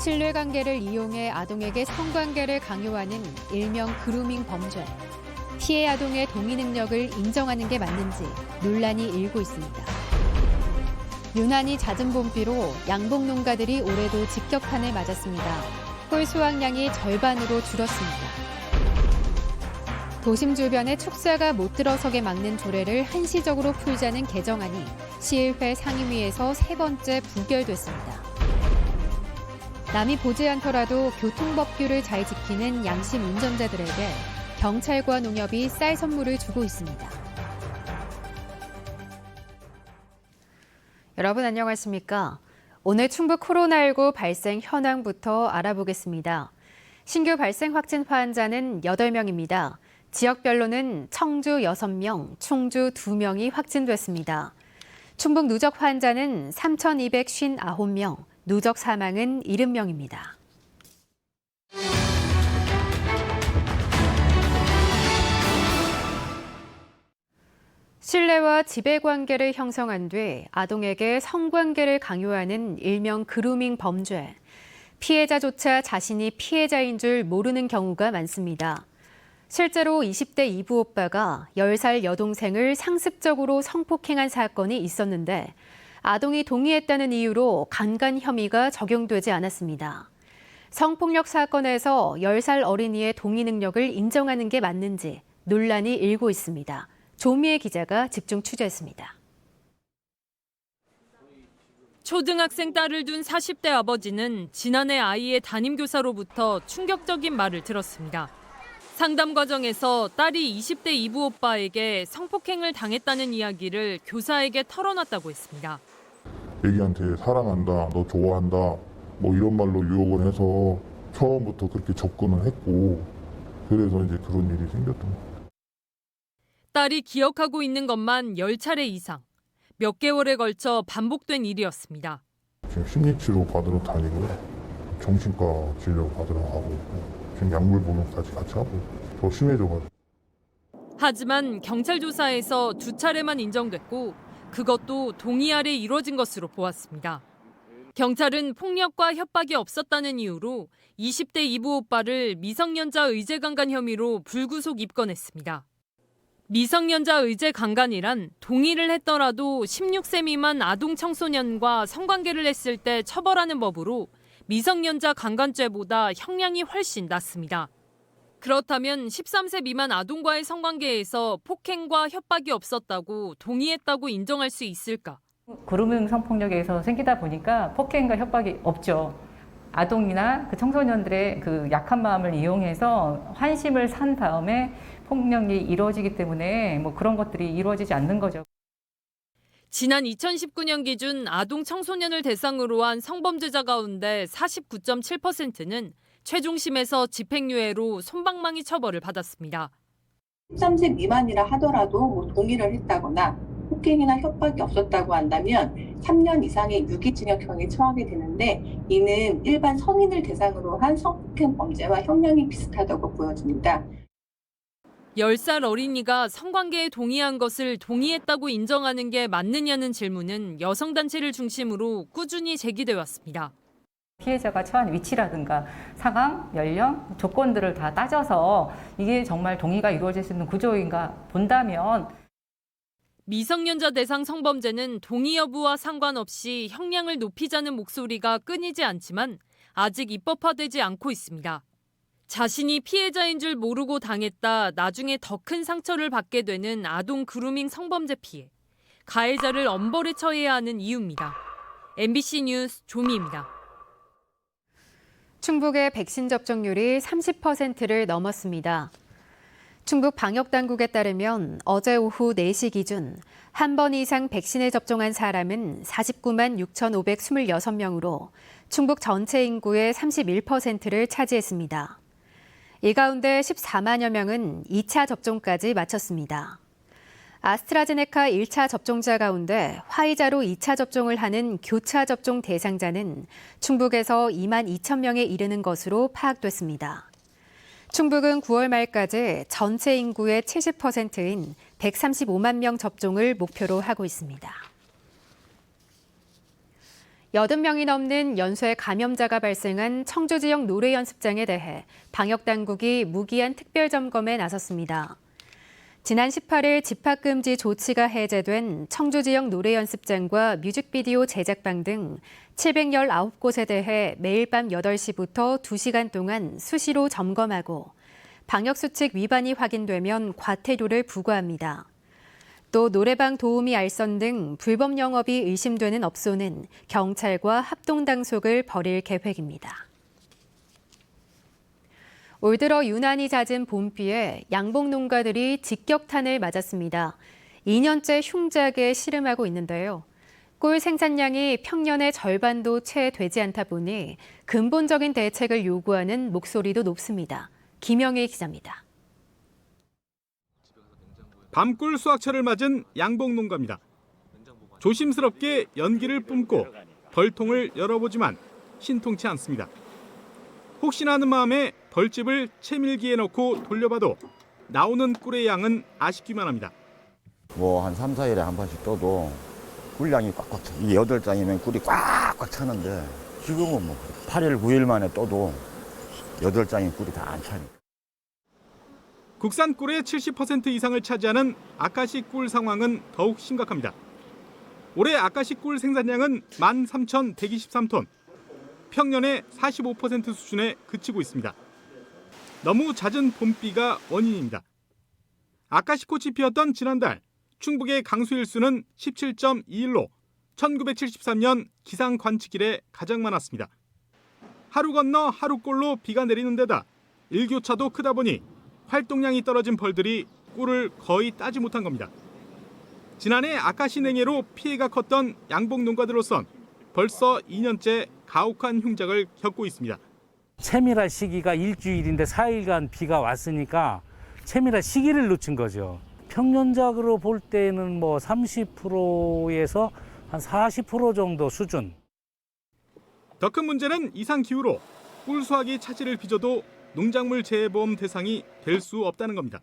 신뢰관계를 이용해 아동에게 성관계를 강요하는 일명 그루밍 범죄. 피해 아동의 동의 능력을 인정하는 게 맞는지 논란이 일고 있습니다. 유난히 잦은 봄비로 양봉 농가들이 올해도 직격탄을 맞았습니다. 꿀 수확량이 절반으로 줄었습니다. 도심 주변에 축사가 못 들어서게 막는 조례를 한시적으로 풀자는 개정안이 시의회 상임위에서 세 번째 부결됐습니다. 남이 보지 않더라도 교통법규를 잘 지키는 양심 운전자들에게 경찰과 농협이 쌀 선물을 주고 있습니다. 여러분 안녕하십니까? 오늘 충북 코로나19 발생 현황부터 알아보겠습니다. 신규 발생 확진 환자는 8명입니다. 지역별로는 청주 6명, 충주 2명이 확진됐습니다. 충북 누적 환자는 3,259명, 누적 사망은 70명입니다. 신뢰와 지배관계를 형성한 뒤 아동에게 성관계를 강요하는 일명 그루밍 범죄. 피해자조차 자신이 피해자인 줄 모르는 경우가 많습니다. 실제로 20대 이부 오빠가 10살 여동생을 상습적으로 성폭행한 사건이 있었는데 아동이 동의했다는 이유로 강간 혐의가 적용되지 않았습니다. 성폭력 사건에서 10살 어린이의 동의 능력을 인정하는 게 맞는지 논란이 일고 있습니다. 조미애 기자가 집중 취재했습니다. 초등학생 딸을 둔 40대 아버지는 지난해 아이의 담임교사로부터 충격적인 말을 들었습니다. 상담 과정에서 딸이 20대 이부 오빠에게 성폭행을 당했다는 이야기를 교사에게 털어놨다고 했습니다. 애기한테 사랑한다, 너 좋아한다, 뭐 이런 말로 유혹을 해서 처음부터 그렇게 접근을 했고 그래서 이제 그런 일이 생겼던 거예요. 딸이 기억하고 있는 것만 10차례 이상, 몇 개월에 걸쳐 반복된 일이었습니다. 지금 심리치료 받으러 다니고요. 정신과 진료 받으러 가고 있고 지금 약물 복용까지 같이 하고 더 심해져가지고. 하지만 경찰 조사에서 2차례만 인정됐고 그것도 동의 아래 이루어진 것으로 보았습니다. 경찰은 폭력과 협박이 없었다는 이유로 20대 이부 오빠를 미성년자 의제 강간 혐의로 불구속 입건했습니다. 미성년자 의제 강간이란 동의를 했더라도 16세 미만 아동 청소년과 성관계를 했을 때 처벌하는 법으로 미성년자 강간죄보다 형량이 훨씬 낮습니다. 그렇다면 13세 미만 아동과의 성관계에서 폭행과 협박이 없었다고 동의했다고 인정할 수 있을까? 그루밍 성폭력에서 생기다 보니까 폭행과 협박이 없죠. 아동이나 그 청소년들의 그 약한 마음을 이용해서 환심을 산 다음에 폭력이 이루어지기 때문에 뭐 그런 것들이 이루어지지 않는 거죠. 지난 2019년 기준 아동 청소년을 대상으로 한 성범죄자 가운데 49.7%는 최종심에서 집행유예로 솜방망이 처벌을 받았습니다. 13세 미만이라 하더라도 뭐 동의를 했다거나 폭행이나 협박이 없었다고 한다면 3년 이상의 유기징역형에 처하게 되는데 이는 일반 성인을 대상으로 한 성폭행 범죄와 형량이 비슷하다고 보여집니다. 10살 어린이가 성관계에 동의한 것을 동의했다고 인정하는 게 맞느냐는 질문은 여성단체를 중심으로 꾸준히 제기돼 왔습니다. 피해자가 처한 위치라든가 상황, 연령, 조건들을 다 따져서 이게 정말 동의가 이루어질 수 있는 구조인가 본다면 미성년자 대상 성범죄는 동의 여부와 상관없이 형량을 높이자는 목소리가 끊이지 않지만 아직 입법화되지 않고 있습니다. 자신이 피해자인 줄 모르고 당했다 나중에 더 큰 상처를 받게 되는 아동 그루밍 성범죄 피해. 가해자를 엄벌에 처해야 하는 이유입니다. MBC 뉴스 조미입니다. 충북의 백신 접종률이 30%를 넘었습니다. 충북 방역당국에 따르면 어제 오후 4시 기준 한 번 이상 백신을 접종한 사람은 49만 6,526명으로 충북 전체 인구의 31%를 차지했습니다. 이 가운데 14만여 명은 2차 접종까지 마쳤습니다. 아스트라제네카 1차 접종자 가운데 화이자로 2차 접종을 하는 교차 접종 대상자는 충북에서 2만 2천 명에 이르는 것으로 파악됐습니다. 충북은 9월 말까지 전체 인구의 70%인 135만 명 접종을 목표로 하고 있습니다. 80명이 넘는 연쇄 감염자가 발생한 청주 지역 노래연습장에 대해 방역당국이 무기한 특별점검에 나섰습니다. 지난 18일 집합금지 조치가 해제된 청주 지역 노래연습장과 뮤직비디오 제작방 등 719곳에 대해 매일 밤 8시부터 2시간 동안 수시로 점검하고 방역수칙 위반이 확인되면 과태료를 부과합니다. 또 노래방 도우미 알선 등 불법 영업이 의심되는 업소는 경찰과 합동당속을 벌일 계획입니다. 올 들어 유난히 잦은 봄비에 양봉 농가들이 직격탄을 맞았습니다. 2년째 흉작에 씨름하고 있는데요. 꿀 생산량이 평년의 절반도 채 되지 않다 보니 근본적인 대책을 요구하는 목소리도 높습니다. 김영일 기자입니다. 밤꿀 수확철을 맞은 양봉 농가입니다. 조심스럽게 연기를 뿜고 벌통을 열어보지만 신통치 않습니다. 혹시나 하는 마음에 벌집을 채밀기에 넣고 돌려봐도 나오는 꿀의 양은 아쉽기만 합니다. 한 3, 4일에 한 번씩 떠도 꿀량이 꽉꽉 차. 이 8장이면 꿀이 꽉꽉 차는데 지금은 8일, 9일 만에 떠도 8장인 꿀이 다 안 차니까. 국산 꿀의 70% 이상을 차지하는 아카시 꿀 상황은 더욱 심각합니다. 올해 아카시 꿀 생산량은 13,123톤, 평년의 45% 수준에 그치고 있습니다. 너무 잦은 봄비가 원인입니다. 아카시 꽃이 피었던 지난달 충북의 강수일수는 17.21로 1973년 기상 관측 이래 가장 많았습니다. 하루 건너 하루꼴로 비가 내리는 데다 일교차도 크다 보니 활동량이 떨어진 벌들이 꿀을 거의 따지 못한 겁니다. 지난해 아카시 냉해로 피해가 컸던 양봉 농가들로선 벌써 2년째 가혹한 흉작을 겪고 있습니다. 채밀할 시기가 일주일인데 4일간 비가 왔으니까 채밀할 시기를 놓친 거죠. 평년작으로 볼 때는 30%에서 한 40% 정도 수준. 더 큰 문제는 이상 기후로 꿀 수확이 차질을 빚어도 농작물 재해보험 대상이 될 수 없다는 겁니다.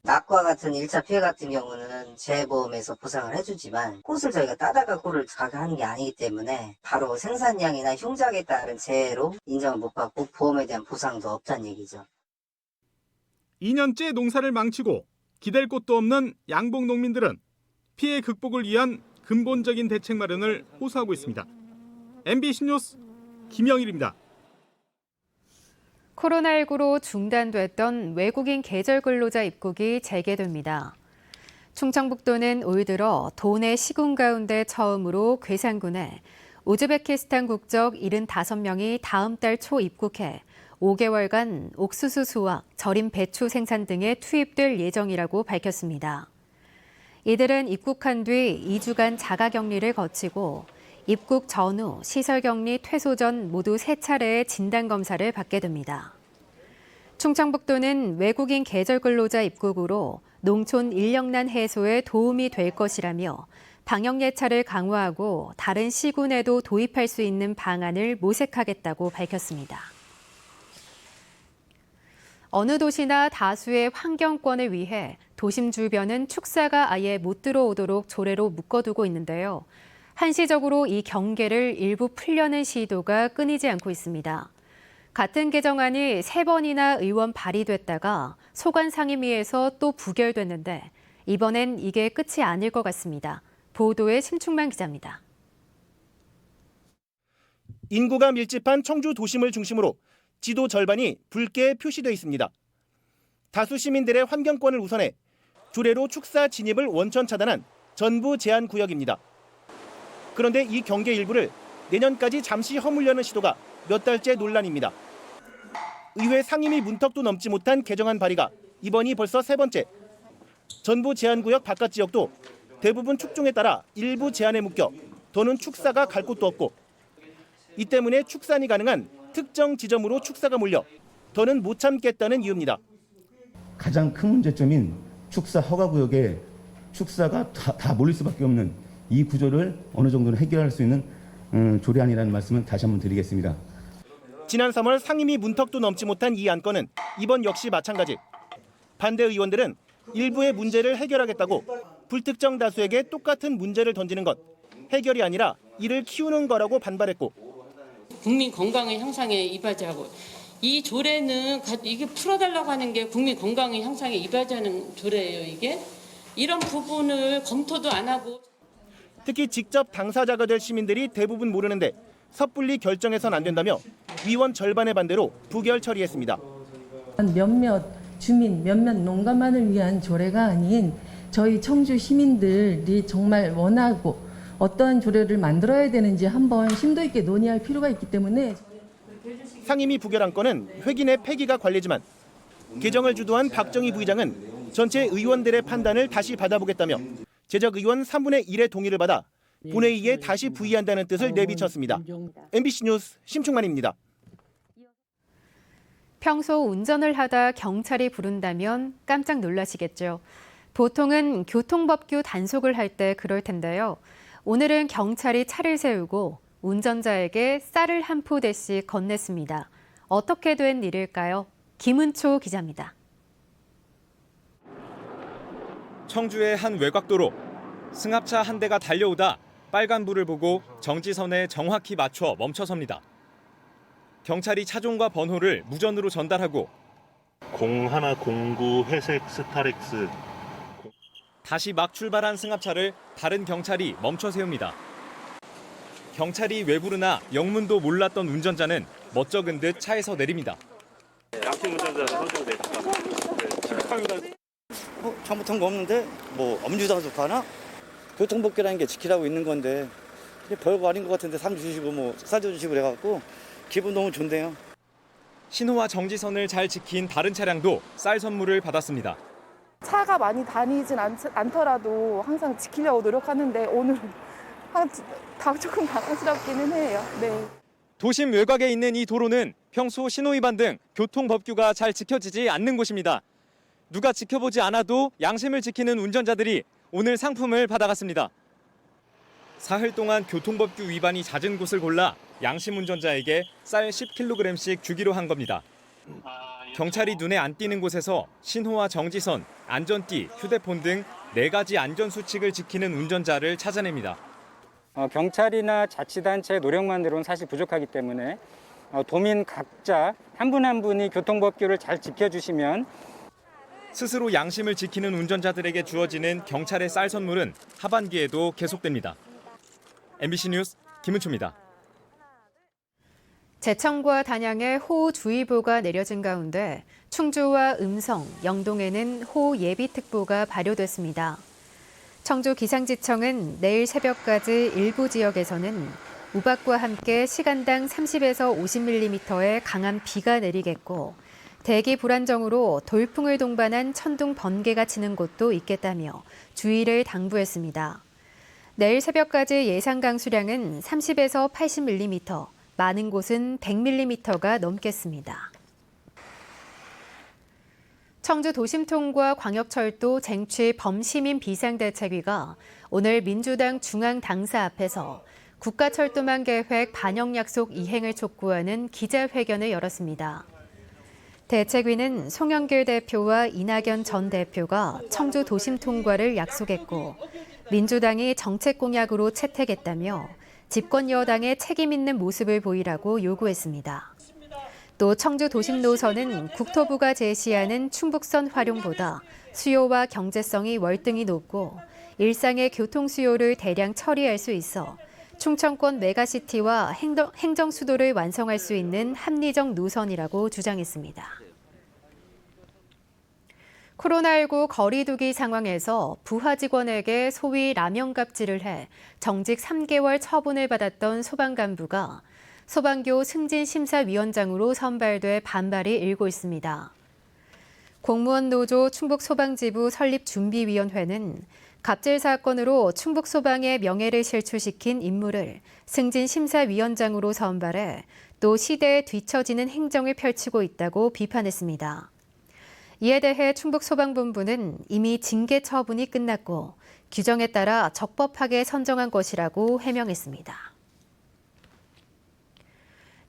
낙과 같은 1차 피해 같은 경우는 재해보험에서 보상을 해주지만 꽃을 저희가 따다가 꿀을 가하는 게 아니기 때문에 바로 생산량이나 흉작에 따른 재해로 인정을 못 받고 보험에 대한 보상도 없다는 얘기죠. 2년째 농사를 망치고 기댈 곳도 없는 양봉 농민들은 피해 극복을 위한 근본적인 대책 마련을 호소하고 있습니다. MBC 뉴스 김영일입니다. 코로나19로 중단됐던 외국인 계절 근로자 입국이 재개됩니다. 충청북도는 올 들어 도내 시군 가운데 처음으로 괴산군에 우즈베키스탄 국적 75명이 다음 달 초 입국해 5개월간 옥수수 수확, 절임 배추 생산 등에 투입될 예정이라고 밝혔습니다. 이들은 입국한 뒤 2주간 자가격리를 거치고 입국 전후, 시설격리 퇴소 전 모두 3차례의 진단검사를 받게 됩니다. 충청북도는 외국인 계절 근로자 입국으로 농촌 인력난 해소에 도움이 될 것이라며 방역 예차를 강화하고 다른 시군에도 도입할 수 있는 방안을 모색하겠다고 밝혔습니다. 어느 도시나 다수의 환경권을 위해 도심 주변은 축사가 아예 못 들어오도록 조례로 묶어두고 있는데요. 한시적으로 이 경계를 일부 풀려는 시도가 끊이지 않고 있습니다. 같은 개정안이 3번이나 의원 발의됐다가 소관 상임위에서 또 부결됐는데 이번엔 이게 끝이 아닐 것 같습니다. 보도에 심충만 기자입니다. 인구가 밀집한 청주 도심을 중심으로 지도 절반이 붉게 표시되어 있습니다. 다수 시민들의 환경권을 우선해 조례로 축사 진입을 원천 차단한 전부 제한 구역입니다. 그런데 이 경계 일부를 내년까지 잠시 허물려는 시도가 몇 달째 논란입니다. 의회 상임위 문턱도 넘지 못한 개정안 발의가 이번이 벌써 3번째. 전부 제한구역 바깥 지역도 대부분 축종에 따라 일부 제한에 묶여 더는 축사가 갈 곳도 없고 이 때문에 축산이 가능한 특정 지점으로 축사가 몰려 더는 못 참겠다는 이유입니다. 가장 큰 문제점인 축사 허가구역에 축사가 다 몰릴 수밖에 없는 이 구조를 어느 정도는 해결할 수 있는 조례안이라는 말씀을 다시 한번 드리겠습니다. 지난 3월 상임위 문턱도 넘지 못한 이 안건은 이번 역시 마찬가지. 반대 의원들은 일부의 문제를 해결하겠다고 불특정 다수에게 똑같은 문제를 던지는 것, 해결이 아니라 이를 키우는 거라고 반발했고 국민 건강의 향상에 이바지하고 이 조례는 이게 풀어달라고 하는 게 국민 건강의 향상에 이바지하는 조례예요. 이게 이런 부분을 검토도 안 하고 특히 직접 당사자가 될 시민들이 대부분 모르는데 섣불리 결정해선 안 된다며 위원 절반의 반대로 부결 처리했습니다. 몇몇 주민, 몇몇 농가만을 위한 조례가 아닌 저희 청주 시민들이 정말 원하고 어떠한 조례를 만들어야 되는지 한번 심도 있게 논의할 필요가 있기 때문에 상임위 부결안 건은 회기내 폐기가 관례지만 개정을 주도한 박정희 부의장은 전체 의원들의 판단을 다시 받아보겠다며 제적 의원 3분의 1의 동의를 받아 본회의에 다시 부의한다는 뜻을 내비쳤습니다. MBC 뉴스 심충만입니다. 평소 운전을 하다 경찰이 부른다면 깜짝 놀라시겠죠. 보통은 교통법규 단속을 할 때 그럴 텐데요. 오늘은 경찰이 차를 세우고 운전자에게 쌀을 한 포대씩 건넸습니다. 어떻게 된 일일까요? 김은초 기자입니다. 청주의 한 외곽도로. 승합차 한 대가 달려오다 빨간불을 보고 정지선에 정확히 맞춰 멈춰섭니다. 경찰이 차종과 번호를 무전으로 전달하고 0109 회색 스타렉스. 다시 막 출발한 승합차를 다른 경찰이 멈춰 세웁니다. 경찰이 왜 부르나 영문도 몰랐던 운전자는 멋쩍은 듯 차에서 내립니다. 양심 운전자 선정돼. 잘못한 거 없는데 뭐 엄주단속하나? 교통법규라는 게 지키라고 있는 건데 별거 아닌 것 같은데 상 주시고 뭐 싸줘주시고 그래갖고 기분 너무 좋네요. 신호와 정지선을 잘 지킨 다른 차량도 쌀 선물을 받았습니다. 차가 많이 다니진 않더라도 항상 지키려고 노력하는데 오늘은 조금 당황스럽기는 해요. 네. 도심 외곽에 있는 이 도로는 평소 신호위반 등 교통법규가 잘 지켜지지 않는 곳입니다. 누가 지켜보지 않아도 양심을 지키는 운전자들이 오늘 상품을 받아갔습니다. 사흘 동안 교통법규 위반이 잦은 곳을 골라 양심 운전자에게 쌀 10kg씩 주기로 한 겁니다. 경찰이 눈에 안 띄는 곳에서 신호와 정지선, 안전띠, 휴대폰 등 4가지 안전수칙을 지키는 운전자를 찾아냅니다. 경찰이나 자치단체의 노력만으로는 사실 부족하기 때문에 도민 각자 한 분 한 분이 교통법규를 잘 지켜주시면 스스로 양심을 지키는 운전자들에게 주어지는 경찰의 쌀 선물은 하반기에도 계속됩니다. MBC 뉴스 김은초입니다. 제천과 단양에 호우주의보가 내려진 가운데 충주와 음성, 영동에는 호우예비특보가 발효됐습니다. 청주기상지청은 내일 새벽까지 일부 지역에서는 우박과 함께 시간당 30에서 50mm의 강한 비가 내리겠고 대기 불안정으로 돌풍을 동반한 천둥 번개가 치는 곳도 있겠다며 주의를 당부했습니다. 내일 새벽까지 예상 강수량은 30에서 80mm, 많은 곳은 100mm가 넘겠습니다. 청주 도심통과 광역철도 쟁취 범시민 비상대책위가 오늘 민주당 중앙당사 앞에서 국가철도망 계획 반영 약속 이행을 촉구하는 기자회견을 열었습니다. 대책위는 송영길 대표와 이낙연 전 대표가 청주 도심통과를 약속했고 민주당이 정책 공약으로 채택했다며 집권 여당의 책임 있는 모습을 보이라고 요구했습니다. 또 청주 도심 노선은 국토부가 제시하는 충북선 활용보다 수요와 경제성이 월등히 높고 일상의 교통 수요를 대량 처리할 수 있어 충청권 메가시티와 행정수도를 완성할 수 있는 합리적 노선이라고 주장했습니다. 코로나19 거리두기 상황에서 부하 직원에게 소위 라면 갑질을 해 정직 3개월 처분을 받았던 소방간부가 소방교 승진심사위원장으로 선발돼 반발이 일고 있습니다. 공무원 노조 충북소방지부 설립준비위원회는 갑질 사건으로 충북소방의 명예를 실추시킨 인물을 승진심사위원장으로 선발해 또 시대에 뒤처지는 행정을 펼치고 있다고 비판했습니다. 이에 대해 충북소방본부는 이미 징계 처분이 끝났고 규정에 따라 적법하게 선정한 것이라고 해명했습니다.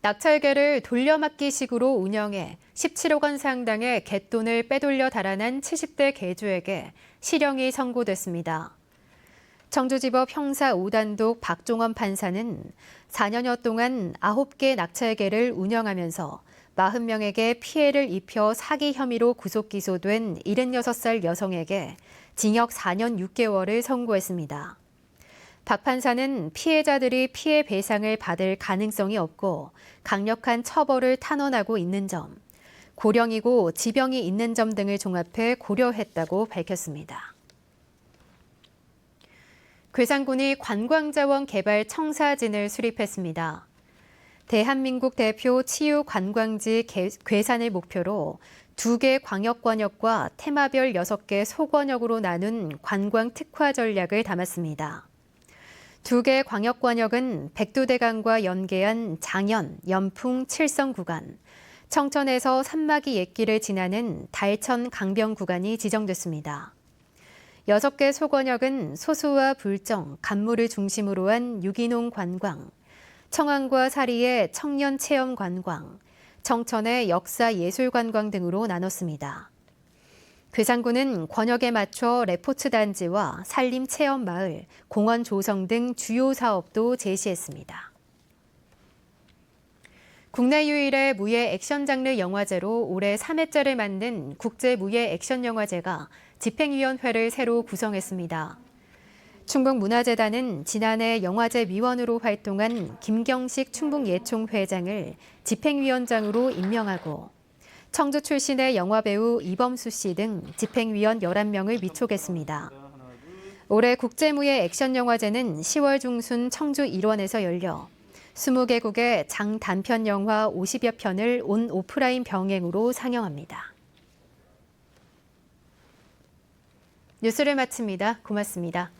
낙찰개를 돌려막기식으로 운영해 17억 원 상당의 갯돈을 빼돌려 달아난 70대 개주에게 실형이 선고됐습니다. 청주지법 형사 5단독 박종원 판사는 4년여 동안 9개 낙찰계를 운영하면서 40명에게 피해를 입혀 사기 혐의로 구속 기소된 76살 여성에게 징역 4년 6개월을 선고했습니다. 박 판사는 피해자들이 피해 배상을 받을 가능성이 없고 강력한 처벌을 탄원하고 있는 점, 고령이고 지병이 있는 점 등을 종합해 고려했다고 밝혔습니다. 괴산군이 관광자원 개발 청사진을 수립했습니다. 대한민국 대표 치유 관광지 괴산을 목표로 2개 광역권역과 테마별 6개 소권역으로 나눈 관광 특화 전략을 담았습니다. 2개 광역권역은 백두대간과 연계한 장현, 연풍, 칠성 구간, 청천에서 산마기 옛길을 지나는 달천, 강변 구간이 지정됐습니다. 6개 소권역은 소수와 불정, 간무를 중심으로 한 유기농 관광, 청안과 사리의 청년 체험 관광, 청천의 역사 예술 관광 등으로 나눴습니다. 괴산군은 권역에 맞춰 레포츠 단지와 산림 체험 마을, 공원 조성 등 주요 사업도 제시했습니다. 국내 유일의 무예 액션 장르 영화제로 올해 3회째를 맞는 국제무예 액션 영화제가 집행위원회를 새로 구성했습니다. 충북문화재단은 지난해 영화제 위원으로 활동한 김경식 충북예총회장을 집행위원장으로 임명하고 청주 출신의 영화배우 이범수 씨 등 집행위원 11명을 위촉했습니다. 올해 국제무예 액션 영화제는 10월 중순 청주 일원에서 열려 20개국의 장단편 영화 50여 편을 온 오프라인 병행으로 상영합니다. 뉴스를 마칩니다. 고맙습니다.